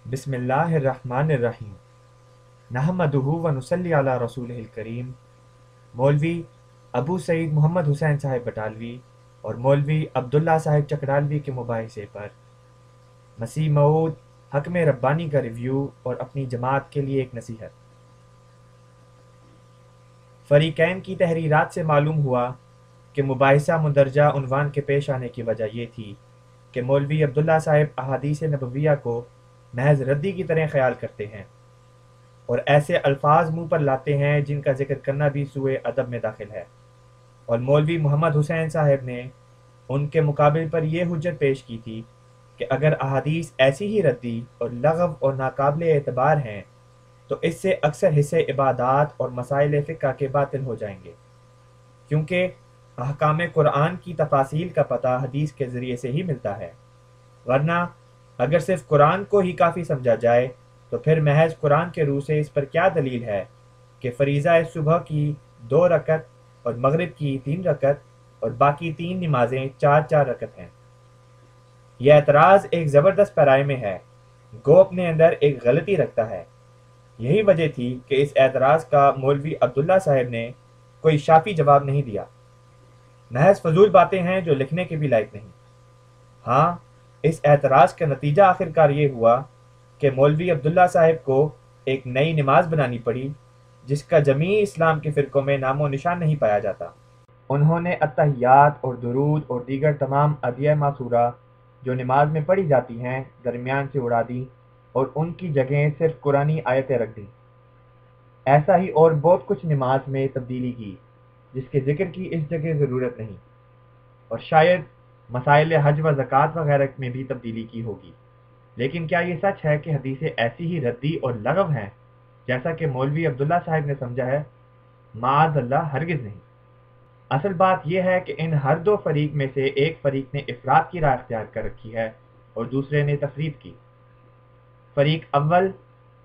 بسم اللہ الرحمن الرحیم نحمدہ و نصلی علی رسولہ الکریم۔ مولوی ابو سعید محمد حسین صاحب بٹالوی اور مولوی عبداللہ صاحب چکرالوی کے مباحثے پر مسیح موعود حکم ربانی کا ریویو اور اپنی جماعت کے لیے ایک نصیحت۔ فریقین کی تحریرات سے معلوم ہوا کہ مباحثہ مندرجہ عنوان کے پیش آنے کی وجہ یہ تھی کہ مولوی عبداللہ صاحب احادیث نبویہ کو محض ردی کی طرح خیال کرتے ہیں اور ایسے الفاظ منہ پر لاتے ہیں جن کا ذکر کرنا بھی سوء ادب میں داخل ہے، اور مولوی محمد حسین صاحب نے ان کے مقابل پر یہ حجت پیش کی تھی کہ اگر احادیث ایسی ہی ردی اور لغو اور ناقابل اعتبار ہیں تو اس سے اکثر حصے عبادات اور مسائل فقہ کے باطل ہو جائیں گے، کیونکہ احکام قرآن کی تفاصیل کا پتہ حدیث کے ذریعے سے ہی ملتا ہے، ورنہ اگر صرف قرآن کو ہی کافی سمجھا جائے تو پھر محض قرآن کے روح سے اس پر کیا دلیل ہے کہ فریضہ صبح کی 2 رکعت اور مغرب کی 3 رکعت اور باقی 3 نمازیں 4 رکعت ہیں۔ یہ اعتراض ایک زبردست پیرائے میں ہے، گو اپنے اندر ایک غلطی رکھتا ہے۔ یہی وجہ تھی کہ اس اعتراض کا مولوی عبداللہ صاحب نے کوئی شافی جواب نہیں دیا، محض فضول باتیں ہیں جو لکھنے کے بھی لائق نہیں۔ ہاں، اس اعتراض کا نتیجہ آخرکار یہ ہوا کہ مولوی عبداللہ صاحب کو ایک نئی نماز بنانی پڑی جس کا جمیع اسلام کے فرقوں میں نام و نشان نہیں پایا جاتا۔ انہوں نے اتحیات اور درود اور دیگر تمام ادعیہ معصورہ جو نماز میں پڑھی جاتی ہیں درمیان سے اڑا دی اور ان کی جگہیں صرف قرآنی آیتیں رکھ دیں۔ ایسا ہی اور بہت کچھ نماز میں تبدیلی کی جس کے ذکر کی اس جگہ ضرورت نہیں، اور شاید مسائل حج و زکوٰۃ وغیرہ میں بھی تبدیلی کی ہوگی، لیکن کیا یہ سچ ہے کہ حدیثیں ایسی ہی ردی اور لغو ہیں جیسا کہ مولوی عبداللہ صاحب نے سمجھا ہے؟ معاذ اللہ، ہرگز نہیں۔ اصل بات یہ ہے کہ ان ہر 2 فریق میں سے ایک فریق نے افراد کی راہ اختیار کر رکھی ہے اور دوسرے نے تفرید کی۔ فریق اول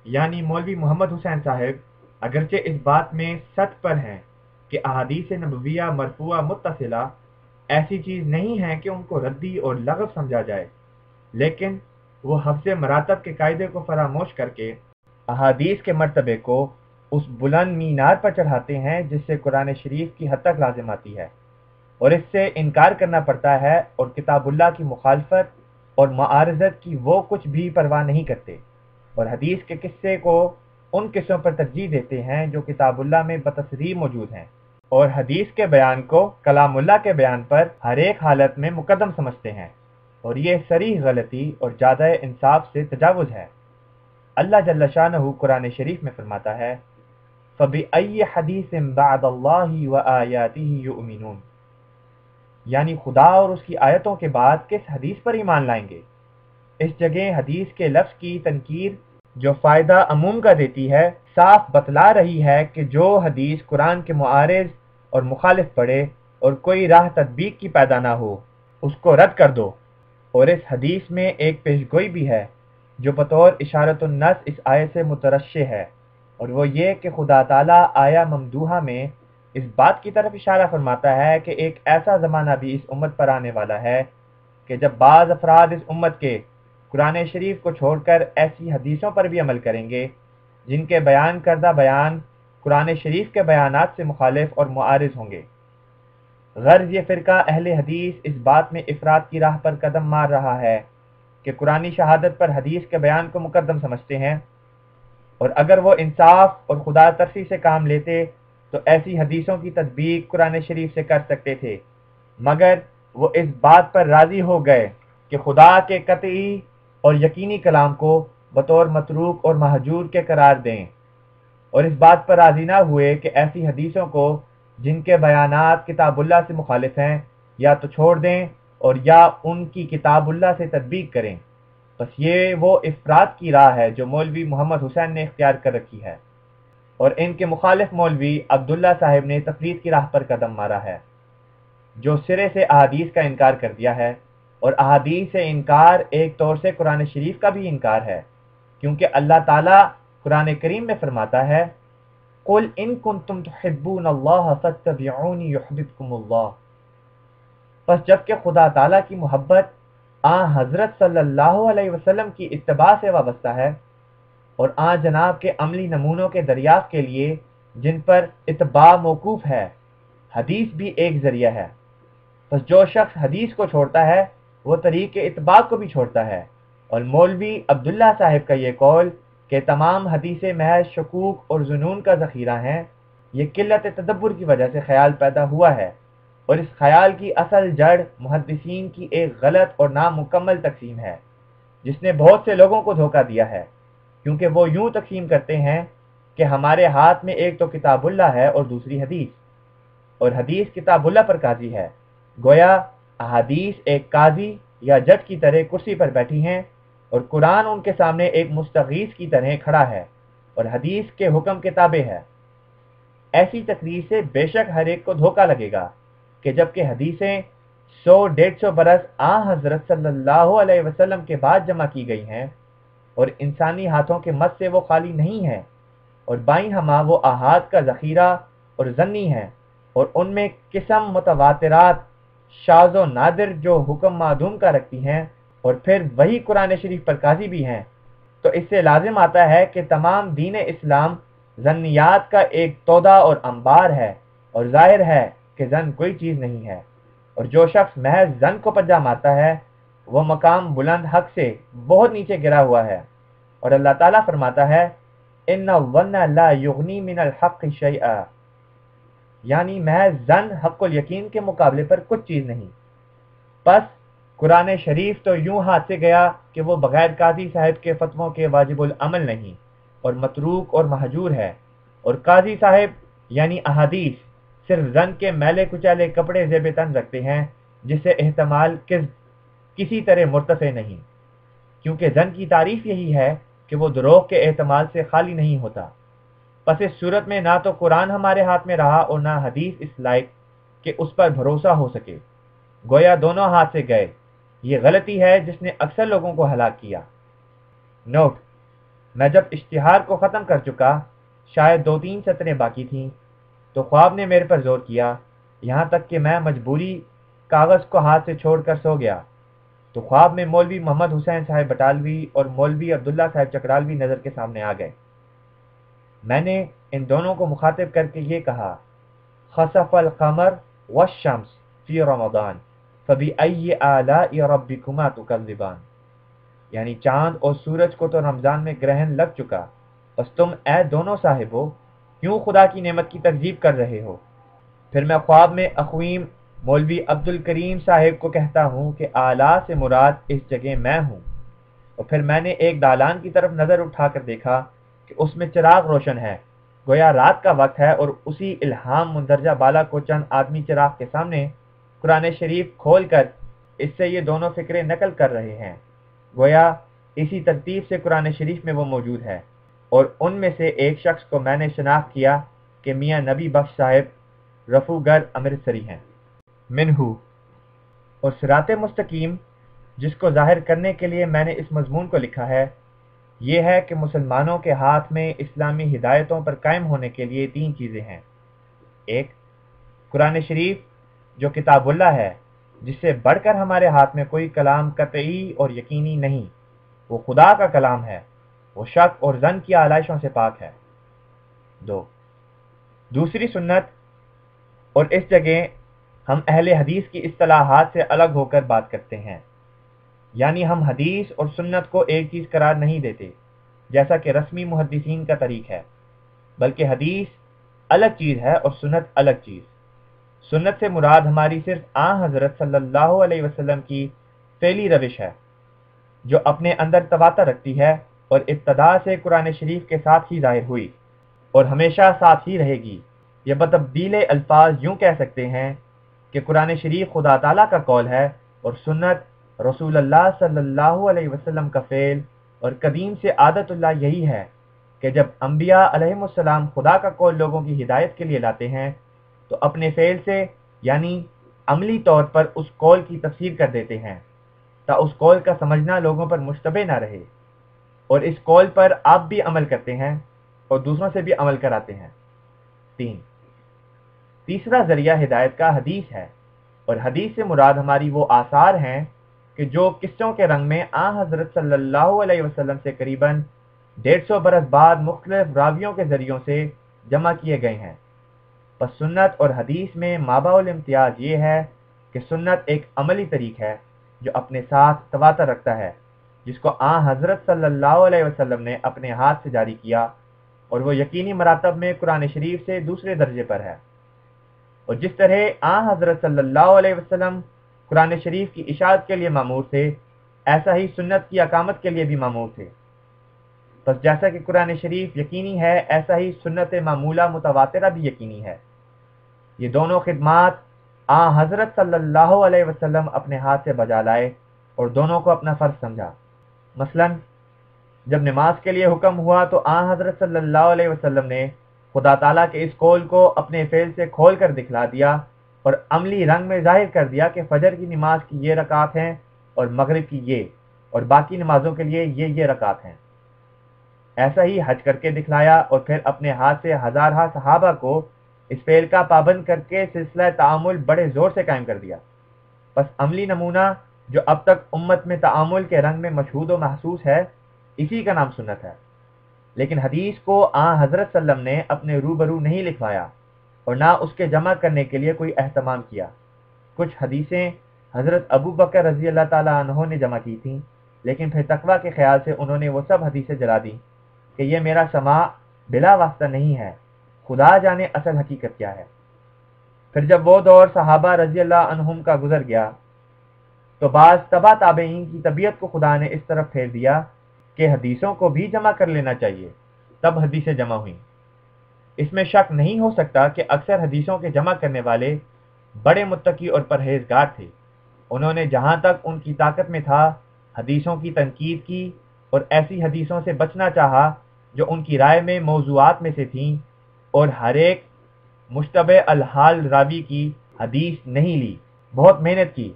یعنی مولوی محمد حسین صاحب اگرچہ اس بات میں سطح پر ہیں کہ احادیث نبویہ مرفوعہ متصلہ ایسی چیز نہیں ہے کہ ان کو ردی اور لغو سمجھا جائے، لیکن وہ حفظ مراتب کے قاعدے کو فراموش کر کے احادیث کے مرتبے کو اس بلند مینار پر چڑھاتے ہیں جس سے قرآن شریف کی حد تک لازم آتی ہے، اور اس سے انکار کرنا پڑتا ہے، اور کتاب اللہ کی مخالفت اور معارضت کی وہ کچھ بھی پرواہ نہیں کرتے، اور حدیث کے قصے کو ان قصوں پر ترجیح دیتے ہیں جو کتاب اللہ میں بتصریح موجود ہیں، اور حدیث کے بیان کو کلام اللہ کے بیان پر ہر ایک حالت میں مقدم سمجھتے ہیں، اور یہ صریح غلطی اور زیادہ انصاف سے تجاوز ہے۔ اللہ جل شانہ قرآن شریف میں فرماتا ہے فَبِأَيِّ حَدِيثٍ بَعْدَ اللَّهِ وَآيَاتِهِ يُؤْمِنُونَ، یعنی خدا اور اس کی آیتوں کے بعد کس حدیث پر ایمان لائیں گے۔ اس جگہ حدیث کے لفظ کی تنکیر جو فائدہ عموم کا دیتی ہے صاف بتلا رہی ہے کہ جو حدیث قرآن کے معارض اور مخالف پڑھے اور کوئی راہ تطبیق کی پیدا نہ ہو اس کو رد کر دو، اور اس حدیث میں ایک پیشگوئی بھی ہے جو بطور اشارت النص اس آیت سے مترشح ہے، اور وہ یہ کہ خدا تعالیٰ آیا ممدوحہ میں اس بات کی طرف اشارہ فرماتا ہے کہ ایک ایسا زمانہ بھی اس امت پر آنے والا ہے کہ جب بعض افراد اس امت کے قرآن شریف کو چھوڑ کر ایسی حدیثوں پر بھی عمل کریں گے جن کے بیان کردہ بیان قرآن شریف کے بیانات سے مخالف اور معارض ہوں گے۔ غرض یہ فرقہ اہل حدیث اس بات میں افراد کی راہ پر قدم مار رہا ہے کہ قرآنی شہادت پر حدیث کے بیان کو مقدم سمجھتے ہیں، اور اگر وہ انصاف اور خدا ترسی سے کام لیتے تو ایسی حدیثوں کی تطبیق قرآن شریف سے کر سکتے تھے، مگر وہ اس بات پر راضی ہو گئے کہ خدا کے قطعی اور یقینی کلام کو بطور متروک اور مہجور کے قرار دیں، اور اس بات پر راضی نہ ہوئے کہ ایسی حدیثوں کو جن کے بیانات کتاب اللہ سے مخالف ہیں یا تو چھوڑ دیں اور یا ان کی کتاب اللہ سے تطبیق کریں۔ بس یہ وہ افراد کی راہ ہے جو مولوی محمد حسین نے اختیار کر رکھی ہے، اور ان کے مخالف مولوی عبداللہ صاحب نے تفرید کی راہ پر قدم مارا ہے، جو سرے سے احادیث کا انکار کر دیا ہے، اور احادیث سے انکار ایک طور سے قرآن شریف کا بھی انکار ہے، کیونکہ اللہ تعالیٰ قرآن کریم میں فرماتا ہے قُلْ إِن كُنتُمْ تُحِبُّونَ اللَّهَ فَاتَّبِعُونِي يُحْبِبْكُمُ اللَّهُ۔ پس جب کہ خدا تعالیٰ کی محبت حضرت صلی اللہ علیہ وسلم کی اتباع سے وابستہ ہے اور جناب کے عملی نمونوں کے دریافت کے لیے جن پر اتباع موقوف ہے۔ حدیث بھی ایک ذریعہ ہے، پس جو شخص حدیث کو چھوڑتا ہے وہ طریق اتباع کو بھی چھوڑتا ہے۔ اور مولوی عبداللہ صاحب کا یہ قول کہ تمام حدیثیں محض شکوک اور ظنون کا ذخیرہ ہیں، یہ قلت تدبر کی وجہ سے خیال پیدا ہوا ہے، اور اس خیال کی اصل جڑ محدثین کی ایک غلط اور نامکمل تقسیم ہے جس نے بہت سے لوگوں کو دھوکہ دیا ہے، کیونکہ وہ یوں تقسیم کرتے ہیں کہ ہمارے ہاتھ میں ایک تو کتاب اللہ ہے اور دوسری حدیث، اور حدیث کتاب اللہ پر قاضی ہے، گویا احادیث ایک قاضی یا جج کی طرح کرسی پر بیٹھی ہیں اور قرآن ان کے سامنے ایک مستغیث کی طرح کھڑا ہے اور حدیث کے حکم کے تابع ہے۔ ایسی تقریر سے بے شک ہر ایک کو دھوکہ لگے گا کہ جبکہ حدیثیں 100-150 برس حضرت صلی اللہ علیہ وسلم کے بعد جمع کی گئی ہیں اور انسانی ہاتھوں کے مس سے وہ خالی نہیں ہیں، اور بائیں ہما وہ احاد کا ذخیرہ اور ظنی ہیں، اور ان میں قسم متواترات شاذ و نادر جو حکم معدوم کا رکھتی ہیں، اور پھر وہی قرآن شریف پر قاضی بھی ہیں، تو اس سے لازم آتا ہے کہ تمام دین اسلام ظنیات کا ایک تودا اور انبار ہے، اور ظاہر ہے کہ ظن کوئی چیز نہیں ہے، اور جو شخص محض ظن کو پنجہ مارتا ہے وہ مقام بلند حق سے بہت نیچے گرا ہوا ہے۔ اور اللہ تعالیٰ فرماتا ہے ان الظن لا یغنی من الحق شیئا، یعنی محض ظن حق الیقین کے مقابلے پر کچھ چیز نہیں۔ پس قرآن شریف تو یوں ہاتھ سے گیا کہ وہ بغیر قاضی صاحب کے فتووں کے واجب العمل نہیں اور متروک اور مہجور ہے، اور قاضی صاحب یعنی احادیث صرف ظن کے میلے کچالے کپڑے زیب تن رکھتے ہیں جس سے احتمال کسی طرح مرتفع نہیں، کیونکہ ظن کی تعریف یہی ہے کہ وہ دروغ کے احتمال سے خالی نہیں ہوتا۔ پس اس صورت میں نہ تو قرآن ہمارے ہاتھ میں رہا اور نہ حدیث اس لائق کہ اس پر بھروسہ ہو سکے، گویا دونوں ہاتھ سے گئے۔ یہ غلطی ہے جس نے اکثر لوگوں کو ہلاک کیا۔ نوٹ: میں جب اشتہار کو ختم کر چکا، شاید 2-3 سطریں باقی تھیں، تو خواب نے میرے پر زور کیا، یہاں تک کہ میں مجبوری کاغذ کو ہاتھ سے چھوڑ کر سو گیا۔ تو خواب میں مولوی محمد حسین صاحب بٹالوی اور مولوی عبداللہ صاحب چکرالوی نظر کے سامنے آ گئے۔ میں نے ان دونوں کو مخاطب کر کے یہ کہا: خسف القمر والشمس فی رمضان فبأی آلاء ربکما تکذبان، یعنی چاند اور سورج کو تو رمضان میں گرہن لگ چکا، بس تم اے دونوں صاحبو کیوں خدا کی نعمت کی تکذیب کر رہے ہو؟ پھر میں خواب میں اخویم مولوی عبد الکریم صاحب کو کہتا ہوں کہ اعلیٰ سے مراد اس جگہ میں ہوں، اور پھر میں نے ایک دالان کی طرف نظر اٹھا کر دیکھا کہ اس میں چراغ روشن ہے، گویا رات کا وقت ہے، اور اسی الہام مندرجہ بالا کو چند آدمی چراغ کے سامنے قرآن شریف کھول کر اس سے یہ دونوں فکریں نقل کر رہے ہیں، گویا اسی ترتیب سے قرآن شریف میں وہ موجود ہے۔ اور ان میں سے ایک شخص کو میں نے شناخت کیا کہ میاں نبی بخش صاحب رفو گر امرتسری ہیں۔ منہو اور صراط مستقیم جس کو ظاہر کرنے کے لیے میں نے اس مضمون کو لکھا ہے، یہ ہے کہ مسلمانوں کے ہاتھ میں اسلامی ہدایتوں پر قائم ہونے کے لیے 3 چیزیں ہیں۔ ایک، قرآن شریف جو کتاب اللہ ہے، جس سے بڑھ کر ہمارے ہاتھ میں کوئی کلام قطعی اور یقینی نہیں، وہ خدا کا کلام ہے، وہ شک اور ظن کی آلائشوں سے پاک ہے۔ 2، دوسری سنت، اور اس جگہ ہم اہل حدیث کی اصطلاحات سے الگ ہو کر بات کرتے ہیں، یعنی ہم حدیث اور سنت کو ایک چیز قرار نہیں دیتے جیسا کہ رسمی محدثین کا طریق ہے، بلکہ حدیث الگ چیز ہے اور سنت الگ چیز۔ سنت سے مراد ہماری صرف حضرت صلی اللہ علیہ وسلم کی فعلی روش ہے جو اپنے اندر تواتر رکھتی ہے اور ابتدا سے قرآن شریف کے ساتھ ہی ظاہر ہوئی اور ہمیشہ ساتھ ہی رہے گی۔ یا بتبدیل الفاظ یوں کہہ سکتے ہیں کہ قرآن شریف خدا تعالیٰ کا قول ہے اور سنت رسول اللہ صلی اللہ علیہ وسلم کا فعل، اور قدیم سے عادت اللہ یہی ہے کہ جب انبیاء علیہم السلام خدا کا قول لوگوں کی ہدایت کے لیے لاتے ہیں تو اپنے فعل سے یعنی عملی طور پر اس قول کی تفسیر کر دیتے ہیں تا اس قول کا سمجھنا لوگوں پر مشتبہ نہ رہے، اور اس قول پر آپ بھی عمل کرتے ہیں اور دوسروں سے بھی عمل کراتے ہیں۔ 3، تیسرا ذریعہ ہدایت کا حدیث ہے، اور حدیث سے مراد ہماری وہ آثار ہیں کہ جو قصوں کے رنگ میں حضرت صلی اللہ علیہ وسلم سے قریباً 150 برس بعد مختلف راویوں کے ذریعوں سے جمع کیے گئے ہیں۔ پس سنت اور حدیث میں مابع الامتیاز یہ ہے کہ سنت ایک عملی طریق ہے جو اپنے ساتھ تواتر رکھتا ہے، جس کو حضرت صلی اللہ علیہ وسلم نے اپنے ہاتھ سے جاری کیا، اور وہ یقینی مراتب میں قرآن شریف سے دوسرے درجے پر ہے۔ اور جس طرح حضرت صلی اللہ علیہ وسلم قرآن شریف کی اشاعت کے لیے مامور تھے، ایسا ہی سنت کی اقامت کے لیے بھی مامور تھے۔ بس جیسا کہ قرآن شریف یقینی ہے، ایسا ہی سنت معمولہ متواترہ بھی یقینی ہے۔ یہ دونوں خدمات حضرت صلی اللہ علیہ وسلم اپنے ہاتھ سے بجا لائے اور دونوں کو اپنا فرض سمجھا۔ مثلا جب نماز کے لیے حکم ہوا تو حضرت صلی اللہ علیہ وسلم نے خدا تعالیٰ کے اس قول کو اپنے فعل سے کھول کر دکھلا دیا اور عملی رنگ میں ظاہر کر دیا کہ فجر کی نماز کی یہ رکعت ہیں اور مغرب کی یہ، اور باقی نمازوں کے لیے یہ رکعت ہیں۔ ایسا ہی حج کر کے دکھلایا اور پھر اپنے ہاتھ سے ہزارہ صحابہ کو اس فعل کا پابند کر کے سلسلہ تعامل بڑے زور سے قائم کر دیا۔ بس عملی نمونہ جو اب تک امت میں تعامل کے رنگ میں مشہود و محسوس ہے، اسی کا نام سنت ہے۔ لیکن حدیث کو حضرت صلی اللہ علیہ وسلم نے اپنے روبرو نہیں لکھوایا اور نہ اس کے جمع کرنے کے لیے کوئی اہتمام کیا۔ کچھ حدیثیں حضرت ابو بکر رضی اللہ تعالیٰ عنہ نے جمع کی تھیں، لیکن پھر تقویٰ کے خیال سے انہوں نے وہ سب حدیثیں جلا دیں کہ یہ میرا سماع بلا واسطہ نہیں ہے، خدا جانے اصل حقیقت کیا ہے۔ پھر جب وہ دور صحابہ رضی اللہ عنہم کا گزر گیا تو بعض تبع تابعین کی طبیعت کو خدا نے اس طرف پھیر دیا کہ حدیثوں کو بھی جمع کر لینا چاہیے، تب حدیثیں جمع ہوئیں۔ اس میں شک نہیں ہو سکتا کہ اکثر حدیثوں کے جمع کرنے والے بڑے متقی اور پرہیزگار تھے۔ انہوں نے جہاں تک ان کی طاقت میں تھا حدیثوں کی تنقید کی اور ایسی حدیثوں سے بچنا چاہا جو ان کی رائے میں موضوعات میں سے تھیں، اور ہر ایک مشتبہ الحال راوی کی حدیث نہیں لی، بہت محنت کی،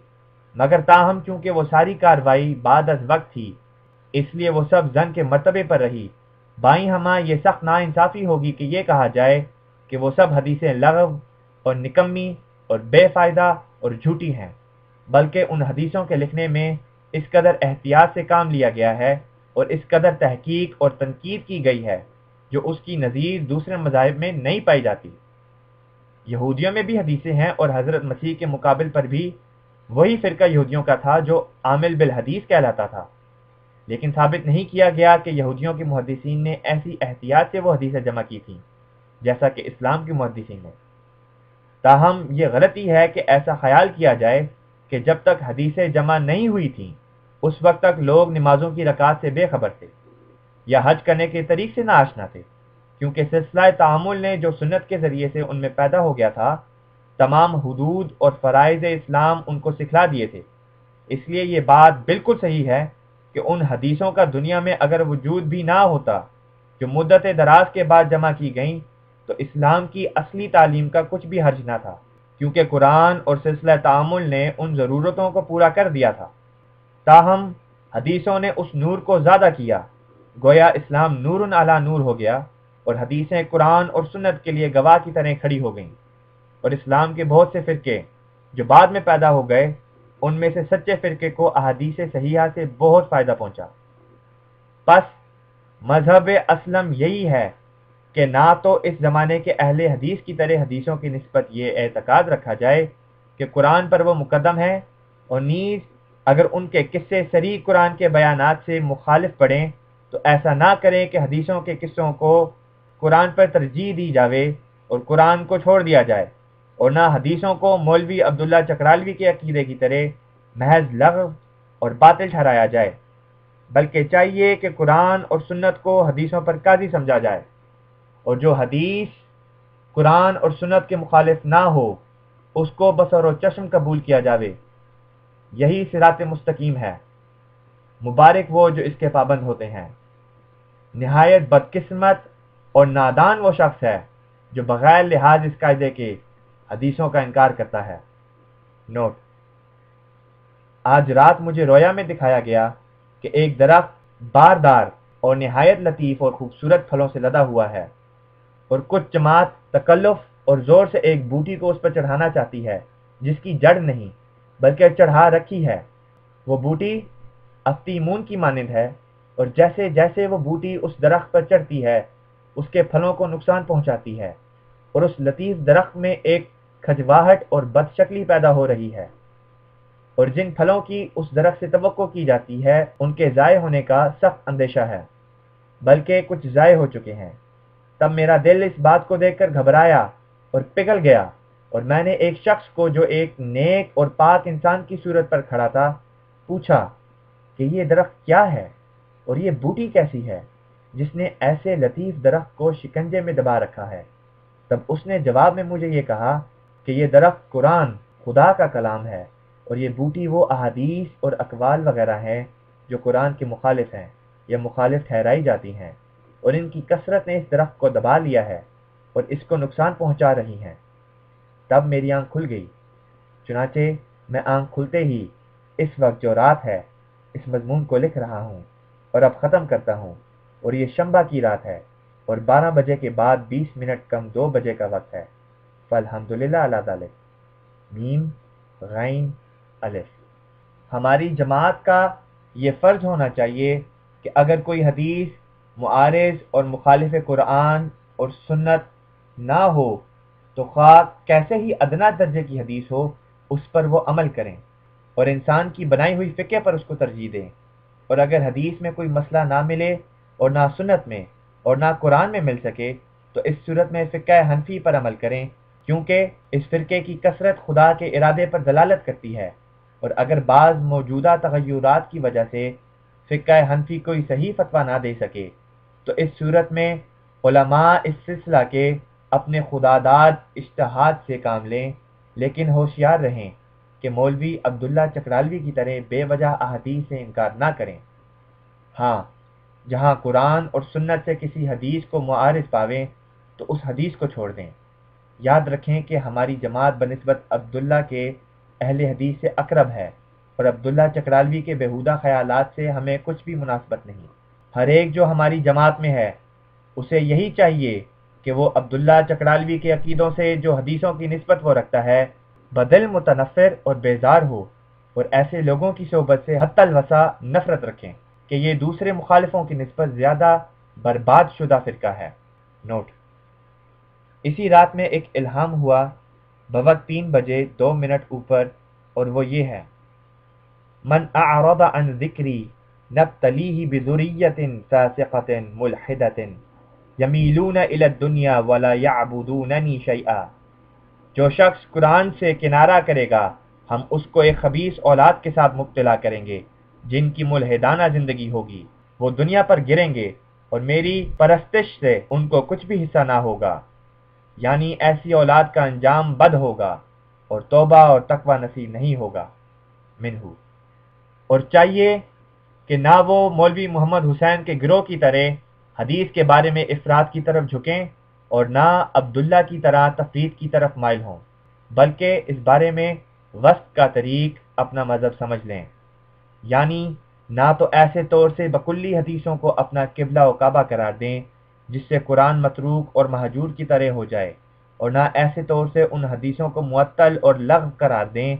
مگر تاہم چونکہ وہ ساری کاروائی بعد از وقت تھی، اس لیے وہ سب زن کے مرتبے پر رہی۔ بائیں ہمہ یہ سخت ناانصافی ہوگی کہ یہ کہا جائے کہ وہ سب حدیثیں لغو اور نکمی اور بے فائدہ اور جھوٹی ہیں، بلکہ ان حدیثوں کے لکھنے میں اس قدر احتیاط سے کام لیا گیا ہے اور اس قدر تحقیق اور تنقید کی گئی ہے جو اس کی نظیر دوسرے مذاہب میں نہیں پائی جاتی۔ یہودیوں میں بھی حدیثیں ہیں، اور حضرت مسیح کے مقابل پر بھی وہی فرقہ یہودیوں کا تھا جو عامل بالحدیث کہلاتا تھا، لیکن ثابت نہیں کیا گیا کہ یہودیوں کے محدثین نے ایسی احتیاط سے وہ حدیثیں جمع کی تھیں جیسا کہ اسلام کے محدثین نے۔ تاہم یہ غلطی ہے کہ ایسا خیال کیا جائے کہ جب تک حدیثیں جمع نہیں ہوئی تھیں اس وقت تک لوگ نمازوں کی رکعات سے بے خبر تھے یا حج کرنے کے طریق سے ناآشنا تھے، کیونکہ سلسلہ تعامل نے جو سنت کے ذریعے سے ان میں پیدا ہو گیا تھا، تمام حدود اور فرائض اسلام ان کو سکھلا دیے تھے۔ اس لیے یہ بات بالکل صحیح ہے کہ ان حدیثوں کا دنیا میں اگر وجود بھی نہ ہوتا جو مدت دراز کے بعد جمع کی گئیں، تو اسلام کی اصلی تعلیم کا کچھ بھی حرج نہ تھا، کیونکہ قرآن اور سلسلہ تعامل نے ان ضرورتوں کو پورا کر دیا تھا۔ تاہم حدیثوں نے اس نور کو زیادہ کیا، گویا اسلام نور علی نور ہو گیا، اور حدیثیں قرآن اور سنت کے لیے گواہ کی طرح کھڑی ہو گئیں، اور اسلام کے بہت سے فرقے جو بعد میں پیدا ہو گئے، ان میں سے سچے فرقے کو احادیث صحیحہ سے بہت فائدہ پہنچا۔ پس مذہب اسلم یہی ہے کہ نہ تو اس زمانے کے اہل حدیث کی طرح حدیثوں کی نسبت یہ اعتقاد رکھا جائے کہ قرآن پر وہ مقدم ہے، اور نیز اگر ان کے قصے صریح قرآن کے بیانات سے مخالف پڑیں تو ایسا نہ کریں کہ حدیثوں کے قصوں کو قرآن پر ترجیح دی جاوے اور قرآن کو چھوڑ دیا جائے، اور نہ حدیثوں کو مولوی عبداللہ چکرالوی کے عقیدے کی طرح محض لغو اور باطل ٹھہرایا جائے، بلکہ چاہیے کہ قرآن اور سنت کو حدیثوں پر قاضی سمجھا جائے، اور جو حدیث قرآن اور سنت کے مخالف نہ ہو اس کو بصر و چشم قبول کیا جاوے۔ یہی صراط مستقیم ہے۔ مبارک وہ جو اس کے پابند ہوتے ہیں۔ نہایت بدقسمت اور نادان وہ شخص ہے جو بغیر لحاظ اس قاعدے کے حدیثوں کا انکار کرتا ہے۔ نوٹ: آج رات مجھے رویا میں دکھایا گیا کہ ایک درخت باردار اور نہایت لطیف اور خوبصورت پھلوں سے لدا ہوا ہے، اور کچھ جماعت تکلف اور زور سے ایک بوٹی کو اس پر چڑھانا چاہتی ہے جس کی جڑ نہیں بلکہ چڑھا رکھی ہے۔ وہ بوٹی افتیمون کی مانند ہے، اور جیسے جیسے وہ بوٹی اس درخت پر چڑھتی ہے اس کے پھلوں کو نقصان پہنچاتی ہے، اور اس لطیف درخت میں ایک کھجواہٹ اور بدشکلی پیدا ہو رہی ہے، اور جن پھلوں کی اس درخت سے توقع کی جاتی ہے ان کے ضائع ہونے کا سخت اندیشہ ہے، بلکہ کچھ ضائع ہو چکے ہیں۔ تب میرا دل اس بات کو دیکھ کر گھبرایا اور پگھل گیا، اور میں نے ایک شخص کو جو ایک نیک اور پاک انسان کی صورت پر کھڑا تھا پوچھا کہ یہ درخت کیا ہے اور یہ بوٹی کیسی ہے جس نے ایسے لطیف درخت کو شکنجے میں دبا رکھا ہے؟ تب اس نے جواب میں مجھے یہ کہا کہ یہ درخت قرآن خدا کا کلام ہے، اور یہ بوٹی وہ احادیث اور اقوال وغیرہ ہیں جو قرآن کے مخالف ہیں یا مخالف ٹھہرائی جاتی ہیں، اور ان کی کثرت نے اس درخت کو دبا لیا ہے اور اس کو نقصان پہنچا رہی ہیں۔ تب میری آنکھ کھل گئی، چنانچہ میں آنکھ کھلتے ہی اس وقت جو رات ہے اس مضمون کو لکھ رہا ہوں اور اب ختم کرتا ہوں، اور یہ شنبہ کی رات ہے اور 12 بجے کے بعد 20 منٹ کم 2 بجے کا وقت ہے۔ فالحمدللہ علی ذالک۔ میم غین الف۔ ہماری جماعت کا یہ فرض ہونا چاہیے کہ اگر کوئی حدیث معارض اور مخالف قرآن اور سنت نہ ہو تو خواہ کیسے ہی ادنا درجے کی حدیث ہو اس پر وہ عمل کریں اور انسان کی بنائی ہوئی فقہ پر اس کو ترجیح دیں، اور اگر حدیث میں کوئی مسئلہ نہ ملے اور نہ سنت میں اور نہ قرآن میں مل سکے تو اس صورت میں فقہ حنفی پر عمل کریں، کیونکہ اس فرقے کی کثرت خدا کے ارادے پر دلالت کرتی ہے، اور اگر بعض موجودہ تغیرات کی وجہ سے فقہ حنفی کوئی صحیح فتویٰ نہ دے سکے تو اس صورت میں علماء اس سلسلہ کے اپنے خداداد اجتہاد سے کام لیں، لیکن ہوشیار رہیں کہ مولوی عبداللہ چکرالوی کی طرح بے وجہ احادیث سے انکار نہ کریں۔ ہاں، جہاں قرآن اور سنت سے کسی حدیث کو معارض پاویں تو اس حدیث کو چھوڑ دیں۔ یاد رکھیں کہ ہماری جماعت بنسبت عبداللہ کے اہل حدیث سے اقرب ہے، اور عبداللہ چکرالوی کے بیہودہ خیالات سے ہمیں کچھ بھی مناسبت نہیں۔ ہر ایک جو ہماری جماعت میں ہے اسے یہی چاہیے کہ وہ عبداللہ چکرالوی کے عقیدوں سے جو حدیثوں کی نسبت وہ رکھتا ہے بدل متنفر اور بیزار ہو، اور ایسے لوگوں کی صحبت سے حتی الوسع نفرت رکھیں کہ یہ دوسرے مخالفوں کی نسبت زیادہ برباد شدہ فرقہ ہے۔ نوٹ: اسی رات میں ایک الہام ہوا بوقت 3 بجے 2 منٹ اوپر، اور وہ یہ ہے: من اعرض عن ذکری نبتلیہ بذریۃ فاسقۃ ملحدۃ یمیلون الی الدنیا ولا یعبدوننی شیئا۔ جو شخص قرآن سے کنارہ کرے گا ہم اس کو ایک خبیث اولاد کے ساتھ مبتلا کریں گے جن کی ملحدانہ زندگی ہوگی، وہ دنیا پر گریں گے اور میری پرستش سے ان کو کچھ بھی حصہ نہ ہوگا، یعنی ایسی اولاد کا انجام بد ہوگا اور توبہ اور تقوی نصیب نہیں ہوگا۔ منہو۔ اور چاہیے کہ نہ وہ مولوی محمد حسین کے گروہ کی طرح حدیث کے بارے میں افراد کی طرف جھکیں اور نہ عبداللہ کی طرح تفرید کی طرف مائل ہوں، بلکہ اس بارے میں وسط کا طریق اپنا مذہب سمجھ لیں، یعنی نہ تو ایسے طور سے بکلی حدیثوں کو اپنا قبلہ و کعبہ قرار دیں جس سے قرآن متروک اور مہجور کی طرح ہو جائے، اور نہ ایسے طور سے ان حدیثوں کو معطل اور لغو قرار دیں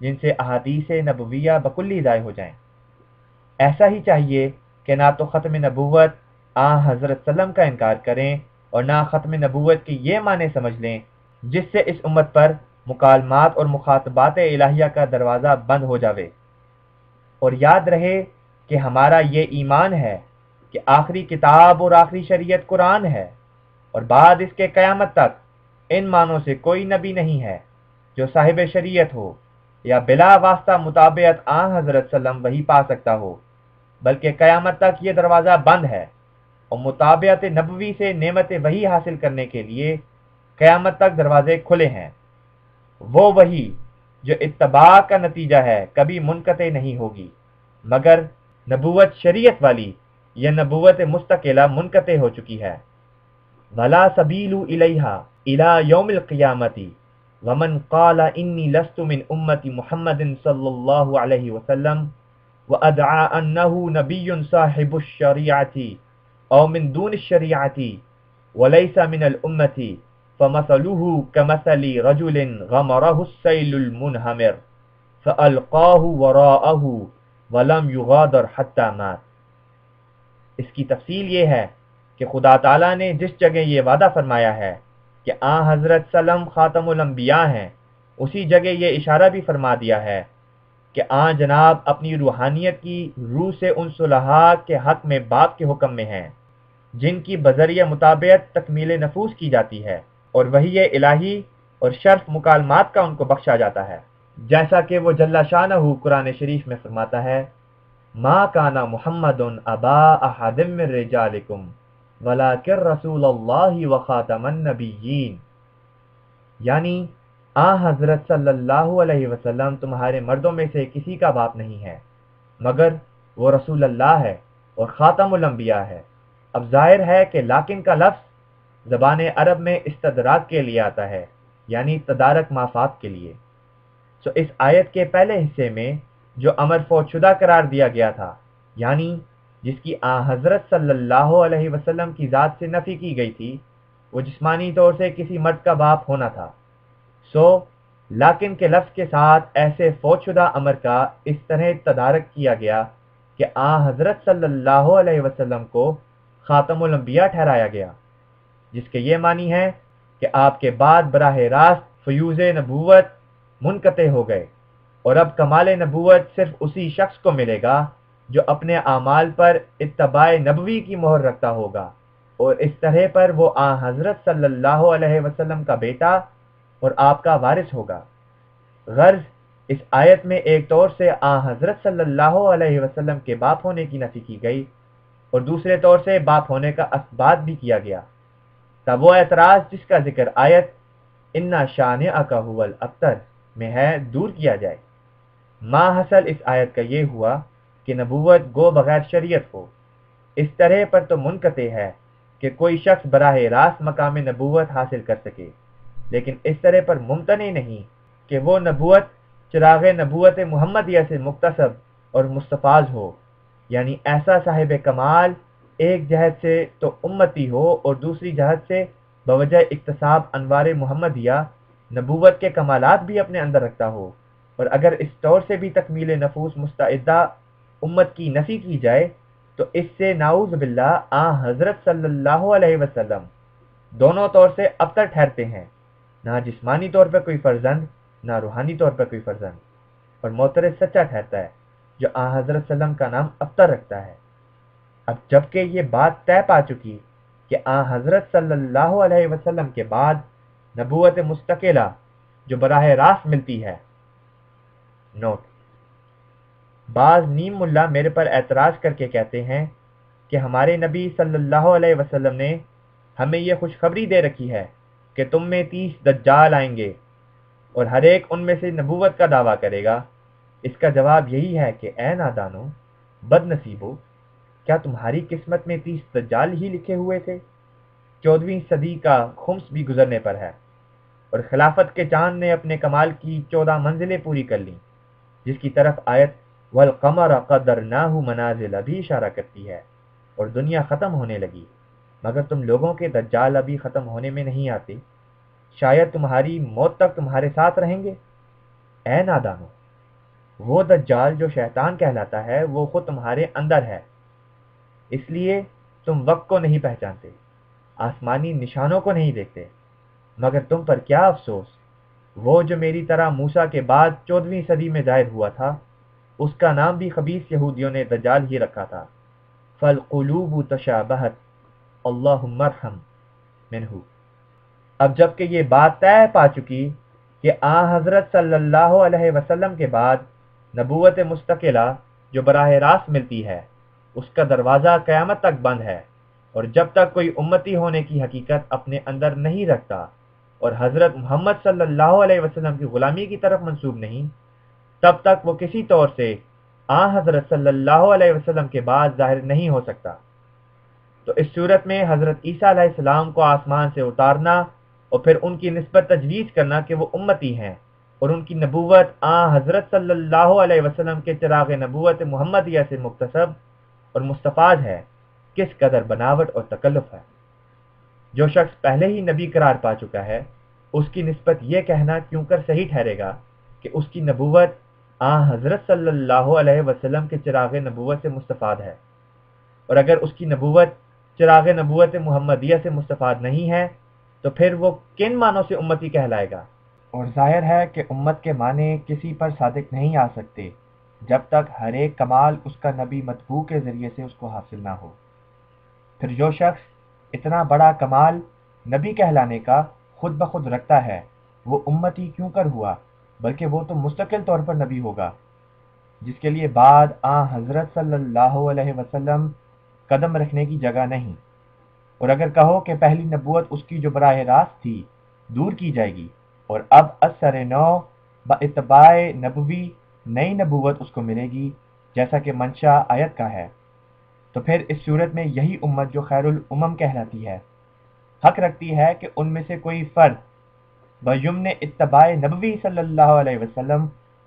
جن سے احادیث نبویہ بکلی ضائع ہو جائیں۔ ایسا ہی چاہیے کہ نہ تو ختم نبوت حضرت وسلم کا انکار کریں اور نہ ختم نبوت کے یہ معنی سمجھ لیں جس سے اس امت پر مکالمات اور مخاطبات الہیہ کا دروازہ بند ہو جاوے۔ اور یاد رہے کہ ہمارا یہ ایمان ہے کہ آخری کتاب اور آخری شریعت قرآن ہے، اور بعد اس کے قیامت تک ان معنوں سے کوئی نبی نہیں ہے جو صاحب شریعت ہو یا بلا واسطہ مطابعت حضرت وسلم وہی پا سکتا ہو، بلکہ قیامت تک یہ دروازہ بند ہے، اور مطابعت نبوی سے نعمت وحی حاصل کرنے کے لیے قیامت تک دروازے کھلے ہیں۔ وہ وحی جو اتباع کا نتیجہ ہے کبھی منقطع نہیں ہوگی، مگر نبوت شریعت والی یہ نبوت مستقلہ منقطع ہو چکی ہے۔ ولا سبیل الیہا الی یوم القیامت ومن قال انی لست من امت محمد صلی اللہ علیہ وسلم وادعا انہ نبی صاحب الشریعت او من دون الشریعت وليس من الأمة فمثله كمثل رجل غمره السيل المنهمر فألقاه وراءه وَلَمْ يُغَادَرْ حَتَّى مَاتَ۔ اس کی تفصیل یہ ہے کہ خدا تعالیٰ نے جس جگہ یہ وعدہ فرمایا ہے کہ حضرت سلم خاتم الانبیاء ہیں، اسی جگہ یہ اشارہ بھی فرما دیا ہے کہ جناب اپنی روحانیت کی روح سے ان صلحاء کے حق میں باپ کے حکم میں ہیں جن کی بذریعہ مطابعت تکمیل نفوس کی جاتی ہے، اور وحی الہی اور شرف مکالمات کا ان کو بخشا جاتا ہے، جیسا کہ وہ جل شانہ قرآن شریف میں فرماتا ہے ما کان محمد ابا احد من رجالکم ولکن رسول اللہ وخاتم النبیین، یعنی حضرت صلی اللہ علیہ وسلم تمہارے مردوں میں سے کسی کا باپ نہیں ہے مگر وہ رسول اللہ ہے اور خاتم الانبیاء ہے۔ اب ظاہر ہے کہ لیکن کا لفظ زبان عرب میں استدراک کے لیے آتا ہے، یعنی تدارک مافات کے لیے۔ سو اس آیت کے پہلے حصے میں جو امر فوت شدہ قرار دیا گیا تھا، یعنی جس کی حضرت صلی اللہ علیہ وسلم کی ذات سے نفی کی گئی تھی، وہ جسمانی طور سے کسی مرد کا باپ ہونا تھا۔ سو لیکن کے لفظ کے ساتھ ایسے فوت شدہ امر کا اس طرح تدارک کیا گیا کہ حضرت صلی اللہ علیہ وسلم کو خاتم الانبیاء ٹھہرایا گیا، جس کے یہ معنی ہے کہ آپ کے بعد براہ راست فیوز نبوت منقطع ہو گئے، اور اب کمال نبوت صرف اسی شخص کو ملے گا جو اپنے اعمال پر اتباع نبوی کی مہر رکھتا ہوگا، اور اس طرح پر وہ حضرت صلی اللہ علیہ وسلم کا بیٹا اور آپ کا وارث ہوگا۔ غرض اس آیت میں ایک طور سے حضرت صلی اللہ علیہ وسلم کے باپ ہونے کی نفی کی گئی، اور دوسرے طور سے باپ ہونے کا اثبات بھی کیا گیا، تب وہ اعتراض جس کا ذکر آیت اِنَّ شَانِئَكَ هُوَ الْأَبْتَرُ میں ہے دور کیا جائے۔ حاصل اس آیت کا یہ ہوا کہ نبوت گو بغیر شریعت ہو، اس طرح پر تو منقطع ہے کہ کوئی شخص براہ راست مقام نبوت حاصل کر سکے، لیکن اس طرح پر ممتنع نہیں کہ وہ نبوت چراغ نبوت محمدیہ سے مکتسب اور مستفاض ہو، یعنی ایسا صاحب کمال ایک جہت سے تو امتی ہو اور دوسری جہت سے بوجہ اکتساب انوار محمدیہ نبوت کے کمالات بھی اپنے اندر رکھتا ہو، اور اگر اس طور سے بھی تکمیل نفوس مستعدہ امت کی نفی کی جائے تو اس سے نعوذ باللہ حضرت صلی اللہ علیہ وسلم دونوں طور سے ابتر ٹھہرتے ہیں، نہ جسمانی طور پر کوئی فرزند نہ روحانی طور پر کوئی فرزند، اور معترض سچا ٹھہرتا ہے جو حضرت سلم کا نام ابتر رکھتا ہے۔ اب جبکہ یہ بات طے پا چکی کہ حضرت صلی اللہ علیہ وسلم کے بعد نبوت مستقلہ جو براہ راست ملتی ہے۔ نوٹ: بعض نیم ملا میرے پر اعتراض کر کے کہتے ہیں کہ ہمارے نبی صلی اللہ علیہ وسلم نے ہمیں یہ خوشخبری دے رکھی ہے کہ تم میں 30 دجال آئیں گے اور ہر ایک ان میں سے نبوت کا دعویٰ کرے گا۔ اس کا جواب یہی ہے کہ اے نادانو، بد نصیبو، کیا تمہاری قسمت میں 30 دجال ہی لکھے ہوئے تھے؟ 14ویں صدی کا خمس بھی گزرنے پر ہے، اور خلافت کے چاند نے اپنے کمال کی 14 منزلیں پوری کر لیں، جس کی طرف آیت وَالْقَمَرَ قَدَّرْنَاهُ مَنَازِلَ بھی اشارہ کرتی ہے، اور دنیا ختم ہونے لگی، مگر تم لوگوں کے دجال ابھی ختم ہونے میں نہیں آتے، شاید تمہاری موت تک تمہارے ساتھ رہیں گے۔ اے نادانو، وہ دجال جو شیطان کہلاتا ہے وہ خود تمہارے اندر ہے، اس لیے تم وقت کو نہیں پہچانتے، آسمانی نشانوں کو نہیں دیکھتے، مگر تم پر کیا افسوس، وہ جو میری طرح موسیٰ کے بعد 14ویں صدی میں ظاہر ہوا تھا، اس کا نام بھی خبیث یہودیوں نے دجال ہی رکھا تھا۔ فَالْقُلُوبُ تَشَابَهَتْ اللہم ارحم منہ۔ اب جبکہ یہ بات طے پا چکی کہ حضرت صلی اللہ علیہ وسلم کے بعد نبوت مستقلہ جو براہ راست ملتی ہے، اس کا دروازہ قیامت تک بند ہے، اور جب تک کوئی امتی ہونے کی حقیقت اپنے اندر نہیں رکھتا اور حضرت محمد صلی اللہ علیہ وسلم کی غلامی کی طرف منسوب نہیں، تب تک وہ کسی طور سے حضرت صلی اللہ علیہ وسلم کے بعد ظاہر نہیں ہو سکتا۔ تو اس صورت میں حضرت عیسیٰ علیہ السلام کو آسمان سے اتارنا اور پھر ان کی نسبت تجویز کرنا کہ وہ امتی ہیں، اور ان کی نبوت حضرت صلی اللہ علیہ وسلم کے چراغ نبوت محمدیہ سے مکتسب اور مستفاض ہے، کس قدر بناوٹ اور تکلف ہے۔ جو شخص پہلے ہی نبی قرار پا چکا ہے، اس کی نسبت یہ کہنا کیوں کر صحیح ٹھہرے گا کہ اس کی نبوت حضرت صلی اللہ علیہ وسلم کے چراغ نبوت سے مستفاد ہے، اور اگر اس کی نبوت چراغ نبوت محمدیہ سے مستفاد نہیں ہے تو پھر وہ کن معنوں سے امتی کہلائے گا؟ اور ظاہر ہے کہ امت کے معنی کسی پر صادق نہیں آ سکتے جب تک ہر ایک کمال اس کا نبی مطبوع کے ذریعے سے اس کو حاصل نہ ہو۔ پھر جو شخص اتنا بڑا کمال نبی کہلانے کا خود بخود رکھتا ہے وہ امتی کیوں کر ہوا، بلکہ وہ تو مستقل طور پر نبی ہوگا، جس کے لیے بعد حضرت صلی اللہ علیہ وسلم قدم رکھنے کی جگہ نہیں۔ اور اگر کہو کہ پہلی نبوت اس کی جو براہ راست تھی دور کی جائے گی اور اب اثر نو باتباع نبوی نئی نبوت اس کو ملے گی جیسا کہ منشا آیت کا ہے، تو پھر اس صورت میں یہی امت جو خیر الامم کہلاتی ہے حق رکھتی ہے کہ ان میں سے کوئی فرد بیمن اتباع نبوی صلی اللہ علیہ وسلم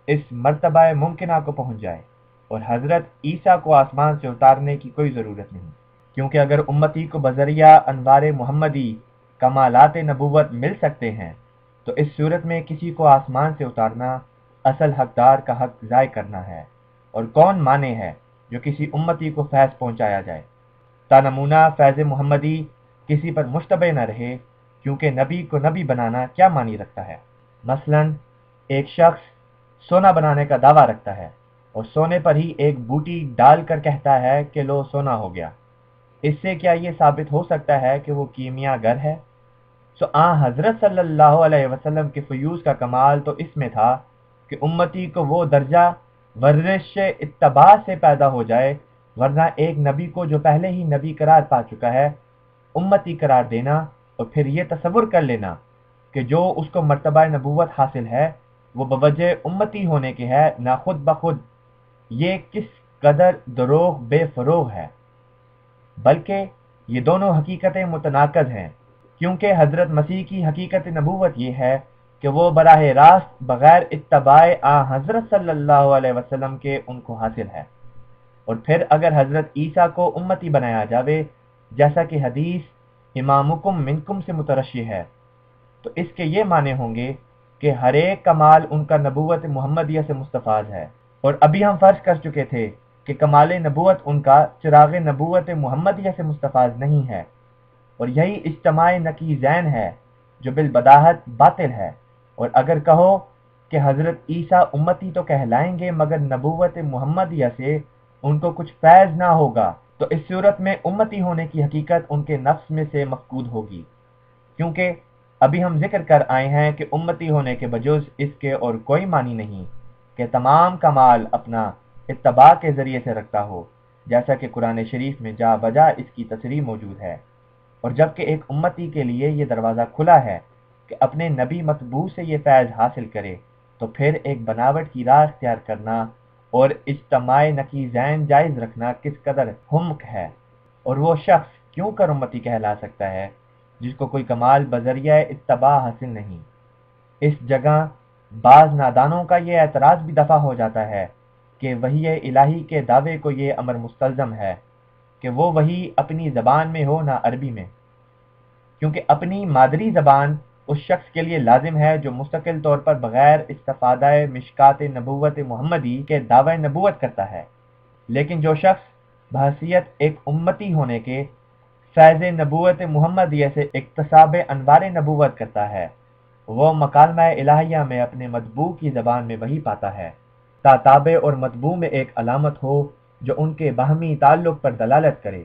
اس مرتبہ ممکنہ کو پہنچ جائے، اور حضرت عیسیٰ کو آسمان سے اتارنے کی کوئی ضرورت نہیں، کیونکہ اگر امتی کو بذریعہ انوار محمدی کمالات نبوت مل سکتے ہیں تو اس صورت میں کسی کو آسمان سے اتارنا اصل حقدار کا حق ضائع کرنا ہے، اور کون مانے ہے جو کسی امتی کو فیض پہنچایا جائے تا نمونہ فیض محمدی کسی پر مشتبہ نہ رہے، کیونکہ نبی کو نبی بنانا کیا معنی رکھتا ہے؟ مثلا ایک شخص سونا بنانے کا دعویٰ رکھتا ہے اور سونے پر ہی ایک بوٹی ڈال کر کہتا ہے کہ لو سونا ہو گیا، اس سے کیا یہ ثابت ہو سکتا ہے کہ وہ کیمیا گر ہے؟ حضرت صلی اللہ علیہ وسلم کے فیوز کا کمال تو اس میں تھا کہ امتی کو وہ درجہ ورزش اتباع سے پیدا ہو جائے، ورنہ ایک نبی کو جو پہلے ہی نبی قرار پا چکا ہے امتی قرار دینا اور پھر یہ تصور کر لینا کہ جو اس کو مرتبہ نبوت حاصل ہے وہ بوجہ امتی ہونے کے ہے نہ خود بخود، یہ کس قدر دروغ بے فروغ ہے! بلکہ یہ دونوں حقیقتیں متناقض ہیں، کیونکہ حضرت مسیح کی حقیقت نبوت یہ ہے کہ وہ براہ راست بغیر اتباع حضرت صلی اللہ علیہ وسلم کے ان کو حاصل ہے، اور پھر اگر حضرت عیسیٰ کو امتی بنایا جاوے جیسا کہ حدیث امامکم منکم سے مترشح ہے تو اس کے یہ معنی ہوں گے کہ ہر ایک کمال ان کا نبوت محمدیہ سے مستفاد ہے، اور ابھی ہم فرض کر چکے تھے کہ کمال نبوت ان کا چراغ نبوت محمدیہ سے مستفاد نہیں ہے، اور یہی اجتماع نقیضین ہے جو بالبداہت باطل ہے۔ اور اگر کہو کہ حضرت عیسیٰ امتی تو کہلائیں گے مگر نبوت محمدیہ سے ان کو کچھ فیض نہ ہوگا، تو اس صورت میں امتی ہونے کی حقیقت ان کے نفس میں سے مفقود ہوگی، کیونکہ ابھی ہم ذکر کر آئے ہیں کہ امتی ہونے کے بجز اس کے اور کوئی معنی نہیں کہ تمام کمال اپنا اتباع کے ذریعے سے رکھتا ہو، جیسا کہ قرآن شریف میں جا بجا اس کی تصریح موجود ہے، اور جبکہ ایک امتی کے لیے یہ دروازہ کھلا ہے کہ اپنے نبی مطبوع سے یہ فیض حاصل کرے، تو پھر ایک بناوٹ کی راہ اختیار کرنا اور اجتماع نقیضین جائز رکھنا کس قدر حمق ہے، اور وہ شخص کیوں کر امتی کہلا سکتا ہے جس کو کوئی کمال بذریعہ اتباع حاصل نہیں؟ اس جگہ بعض نادانوں کا یہ اعتراض بھی دفع ہو جاتا ہے کہ وحی الہی کے دعوے کو یہ امر مستلزم ہے کہ وہ وحی اپنی زبان میں ہو نہ عربی میں، کیونکہ اپنی مادری زبان اس شخص کے لیے لازم ہے جو مستقل طور پر بغیر استفادہ مشکات نبوت محمدی کے دعوی نبوت کرتا ہے، لیکن جو شخص بحیثیت ایک امتی ہونے کے فیض نبوت محمدیہ سے اکتساب انوار نبوت کرتا ہے، وہ مکالمہ الہیہ میں اپنے مطبوع کی زبان میں وہی پاتا ہے تا تابع اور مطبوع میں ایک علامت ہو جو ان کے باہمی تعلق پر دلالت کرے۔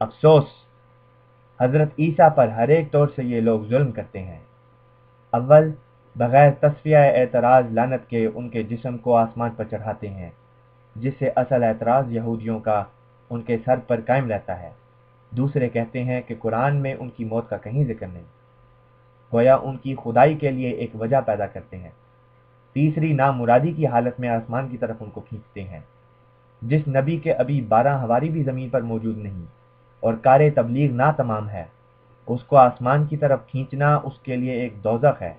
افسوس حضرت عیسیٰ پر ہر ایک طور سے یہ لوگ ظلم کرتے ہیں۔ اول بغیر تصفیہ اعتراض لعنت کے ان کے جسم کو آسمان پر چڑھاتے ہیں، جس سے اصل اعتراض یہودیوں کا ان کے سر پر قائم رہتا ہے۔ دوسرے کہتے ہیں کہ قرآن میں ان کی موت کا کہیں ذکر نہیں، گویا ان کی خدائی کے لیے ایک وجہ پیدا کرتے ہیں۔ تیسری نامرادی کی حالت میں آسمان کی طرف ان کو کھینچتے ہیں۔ جس نبی کے ابھی 12 حواری بھی زمین پر موجود نہیں اور کار تبلیغ نہ تمام ہے، اس کو آسمان کی طرف کھینچنا اس کے لیے ایک دوزخ ہے،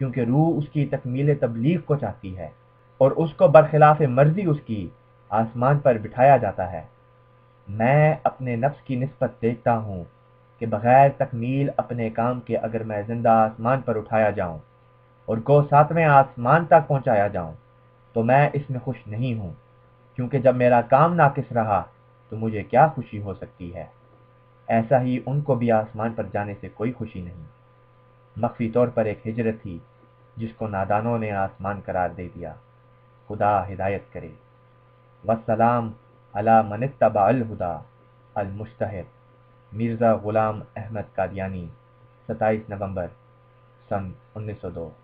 کیونکہ روح اس کی تکمیل تبلیغ کو چاہتی ہے اور اس کو برخلاف مرضی اس کی آسمان پر بٹھایا جاتا ہے۔ میں اپنے نفس کی نسبت دیکھتا ہوں کہ بغیر تکمیل اپنے کام کے اگر میں زندہ آسمان پر اٹھایا جاؤں اور کو 7ویں آسمان تک پہنچایا جاؤں تو میں اس میں خوش نہیں ہوں، کیونکہ جب میرا کام ناقص رہا تو مجھے کیا خوشی ہو سکتی ہے؟ ایسا ہی ان کو بھی آسمان پر جانے سے کوئی خوشی نہیں۔ مخفی طور پر ایک ہجرت تھی جس کو نادانوں نے آسمان قرار دے دیا۔ خدا ہدایت کرے۔ والسلام علی من اتبع الہدی المجتہد، مرزا غلام احمد قادیانی، 27 نومبر سن 1902۔